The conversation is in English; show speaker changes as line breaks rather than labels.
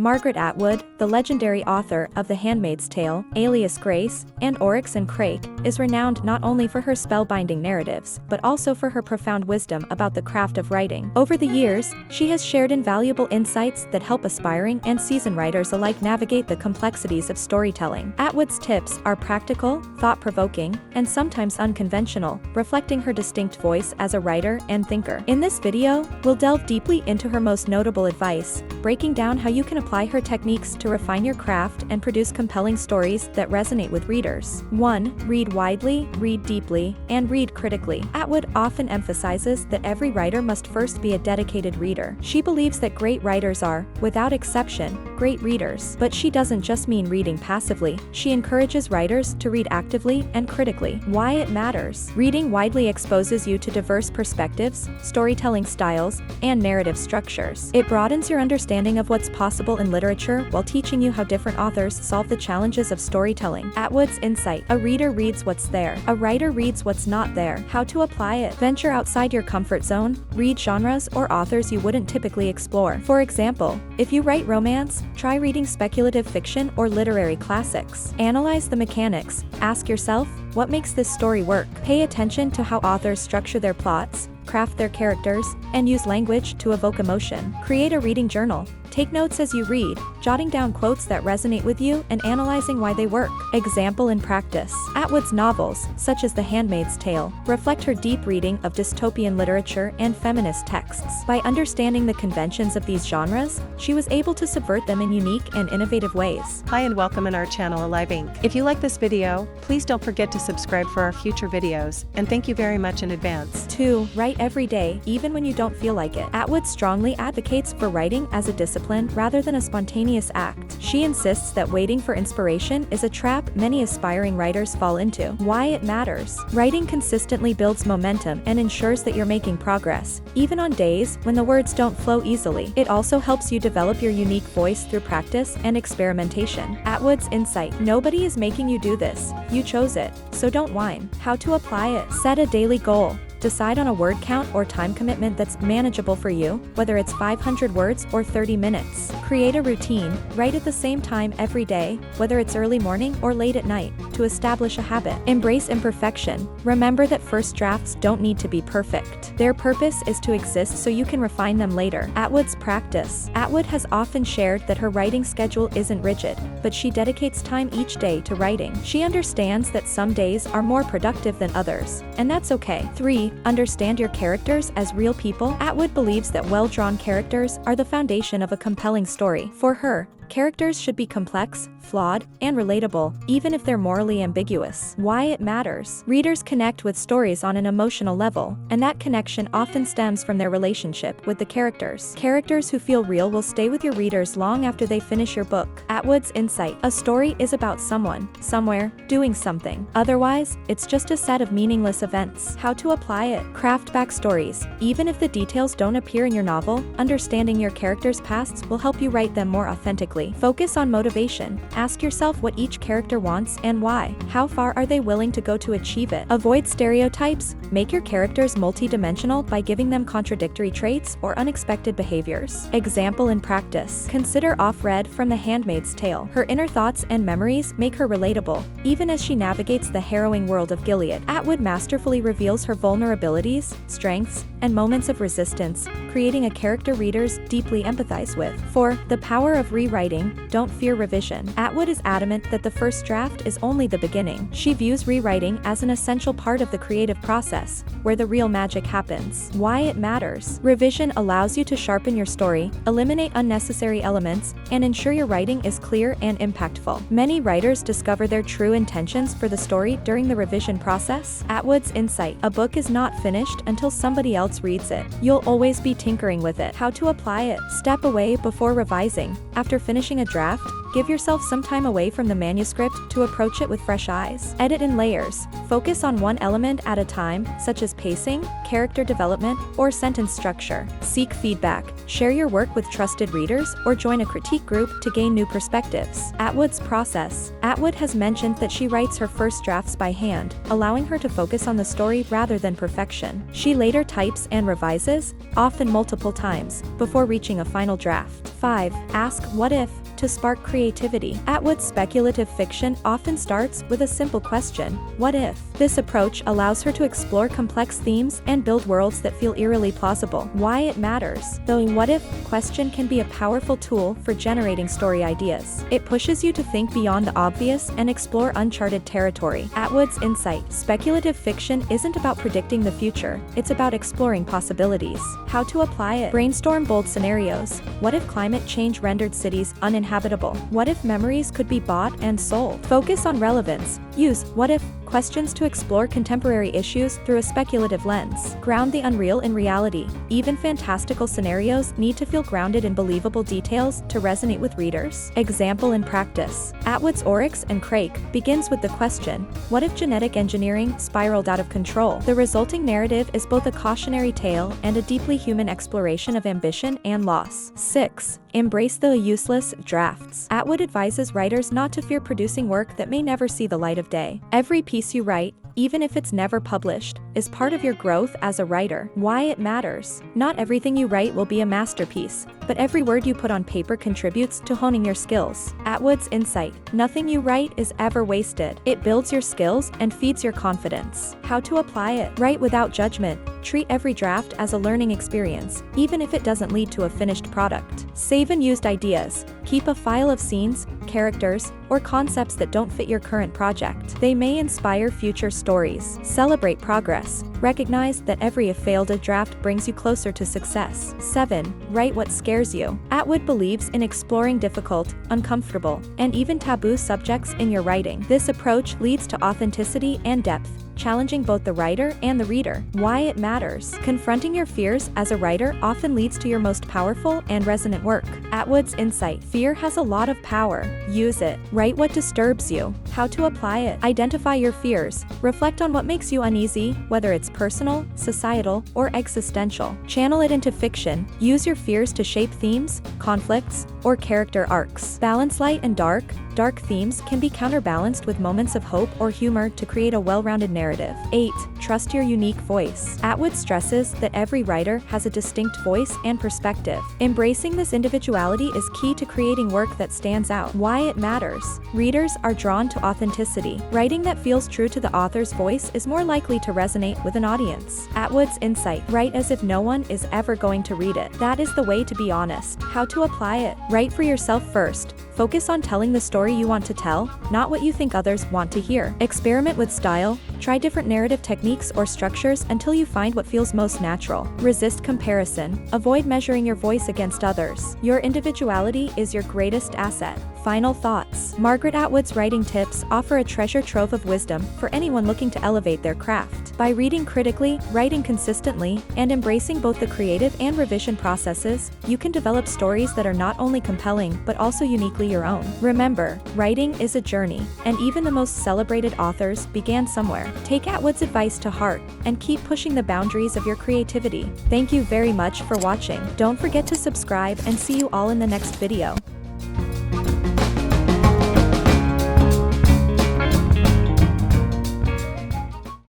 Margaret Atwood, the legendary author of The Handmaid's Tale, alias Grace, and Oryx and Crake, is renowned not only for her spellbinding narratives, but also for her profound wisdom about the craft of writing. Over the years, she has shared invaluable insights that help aspiring and seasoned writers alike navigate the complexities of storytelling. Atwood's tips are practical, thought-provoking, and sometimes unconventional, reflecting her distinct voice as a writer and thinker. In this video, we'll delve deeply into her most notable advice, breaking down how you can apply her techniques to refine your craft and produce compelling stories that resonate with readers. 1. Read widely, read deeply, and read critically. Atwood often emphasizes that every writer must first be a dedicated reader. She believes that great writers are, without exception, great readers. But she doesn't just mean reading passively. She encourages writers to read actively and critically. Why it matters. Reading widely exposes you to diverse perspectives, storytelling styles, and narrative structures. It broadens your understanding of what's possible in literature while teaching you how different authors solve the challenges of storytelling. Atwood's insight. A reader reads what's there. A writer reads what's not there. How to apply it. Venture outside your comfort zone. Read genres or authors you wouldn't typically explore. For example, if you write romance, try reading speculative fiction or literary classics. Analyze the mechanics. Ask yourself, what makes this story work? Pay attention to how authors structure their plots, craft their characters, and use language to evoke emotion. Create a reading journal. Take notes as you read, jotting down quotes that resonate with you and analyzing why they work. Example in practice. Atwood's novels, such as The Handmaid's Tale, reflect her deep reading of dystopian literature and feminist texts. By understanding the conventions of these genres, she was able to subvert them in unique and innovative ways.
Hi and welcome in our channel Alive Inc. If you like this video, please don't forget to subscribe for our future videos, and thank you very much in advance.
2. Write every day, even when you don't feel like it. Atwood strongly advocates for writing as a discipline rather than a spontaneous act. She insists that waiting for inspiration is a trap many aspiring writers fall into. Why it matters. Writing consistently builds momentum and ensures that you're making progress, even on days when the words don't flow easily. It also helps you develop your unique voice through practice and experimentation. Atwood's insight. Nobody is making you do this. You chose it, so don't whine. How to apply it. Set a daily goal. Decide on a word count or time commitment that's manageable for you, whether it's 500 words or 30 minutes. Create a routine. Write at the same time every day, whether it's early morning or late at night, to establish a habit. Embrace imperfection. Remember that first drafts don't need to be perfect. Their purpose is to exist so you can refine them later. Atwood's practice. Atwood has often shared that her writing schedule isn't rigid, but she dedicates time each day to writing. She understands that some days are more productive than others, and that's okay. 3. Understand your characters as real people. Atwood believes that well-drawn characters are the foundation of a compelling story. For her, characters should be complex, flawed, and relatable, even if they're morally ambiguous. Why it matters. Readers connect with stories on an emotional level, and that connection often stems from their relationship with the characters. Characters who feel real will stay with your readers long after they finish your book. Atwood's insight. A story is about someone, somewhere, doing something. Otherwise, it's just a set of meaningless events. How to apply it. Craft backstories. Even if the details don't appear in your novel, understanding your characters' pasts will help you write them more authentically. Focus on motivation. Ask yourself what each character wants and why. How far are they willing to go to achieve it? Avoid stereotypes. Make your characters multi-dimensional by giving them contradictory traits or unexpected behaviors. Example in practice. Consider Offred from The Handmaid's Tale. Her inner thoughts and memories make her relatable, even as she navigates the harrowing world of Gilead. Atwood masterfully reveals her vulnerabilities, strengths, and moments of resistance, creating a character readers deeply empathize with. 4. The power of rewriting. Don't fear revision. Atwood is adamant that the first draft is only the beginning. She views rewriting as an essential part of the creative process, where the real magic happens. Why it matters. Revision allows you to sharpen your story, eliminate unnecessary elements, and ensure your writing is clear and impactful. Many writers discover their true intentions for the story during the revision process. Atwood's insight. A book is not finished until somebody else reads it. You'll always be tinkering with it. How to apply it. Step away before revising. After finishing a draft, Give yourself some time away from the manuscript to approach it with fresh eyes. Edit in layers. Focus on one element at a time, such as pacing, character development, or sentence structure. Seek feedback. Share your work with trusted readers or join a critique group to gain new perspectives. Atwood's process. Atwood has mentioned that she writes her first drafts by hand, allowing her to focus on the story rather than perfection. She later types and revises, often multiple times, before reaching a final draft. 5. Ask what if to spark creativity. Atwood's speculative fiction often starts with a simple question: what if? This approach allows her to explore complex themes and build worlds that feel eerily plausible. Why it matters. The what if question can be a powerful tool for generating story ideas. It pushes you to think beyond the obvious and explore uncharted territory. Atwood's insight. Speculative fiction isn't about predicting the future, it's about exploring possibilities. How to apply it. Brainstorm bold scenarios. What if climate change rendered cities uninhabitable? What if memories could be bought and sold? Focus on relevance. Use what if questions to explore contemporary issues through a speculative lens. Ground the unreal in reality. Even fantastical scenarios need to feel grounded in believable details to resonate with readers. Example in practice. Atwood's Oryx and Crake begins with the question, what if genetic engineering spiraled out of control? The resulting narrative is both a cautionary tale and a deeply human exploration of ambition and loss. 6. Embrace the useless drafts. Atwood advises writers not to fear producing work that may never see the light of day. Every piece you write, even if it's never published, is part of your growth as a writer. Why it matters. Not everything you write will be a masterpiece, but every word you put on paper contributes to honing your skills. Atwood's insight. Nothing you write is ever wasted. It builds your skills and feeds your confidence. How to apply it. Write without judgment. Treat every draft as a learning experience, even if it doesn't lead to a finished product. Save unused ideas. Keep a file of scenes, characters, or concepts that don't fit your current project. They may inspire future stories. Celebrate progress. Recognize that every failed draft brings you closer to success. 7. Write what scares you. Atwood believes in exploring difficult, uncomfortable, and even taboo subjects in your writing. This approach leads to authenticity and depth, challenging both the writer and the reader. Why it matters. Confronting your fears as a writer often leads to your most powerful and resonant work. Atwood's insight. Fear has a lot of power. Use it. Write what disturbs you. How to apply it. Identify your fears. Reflect on what makes you uneasy, whether it's personal, societal, or existential. Channel it into fiction. Use your fears to shape themes, conflicts, or character arcs. Balance light and dark. Dark themes can be counterbalanced with moments of hope or humor to create a well-rounded narrative. 8. Trust your unique voice. Atwood stresses that every writer has a distinct voice and perspective. Embracing this individuality is key to creating work that stands out. Why it matters. Readers are drawn to authenticity. Writing that feels true to the author's voice is more likely to resonate with an audience. Atwood's insight. Write as if no one is ever going to read it. That is the way to be honest. How to apply it. Write for yourself first. Focus on telling the story you want to tell, not what you think others want to hear. Experiment with style. Try different narrative techniques or structures until you find what feels most natural. Resist comparison. Avoid measuring your voice against others. Your individuality is your greatest asset. Final thoughts. Margaret Atwood's writing tips offer a treasure trove of wisdom for anyone looking to elevate their craft. By reading critically, writing consistently, and embracing both the creative and revision processes, you can develop stories that are not only compelling but also uniquely your own. Remember, writing is a journey, and even the most celebrated authors began somewhere. Take Atwood's advice to heart and keep pushing the boundaries of your creativity. Thank you very much for watching. Don't forget to subscribe and see you all in the next video.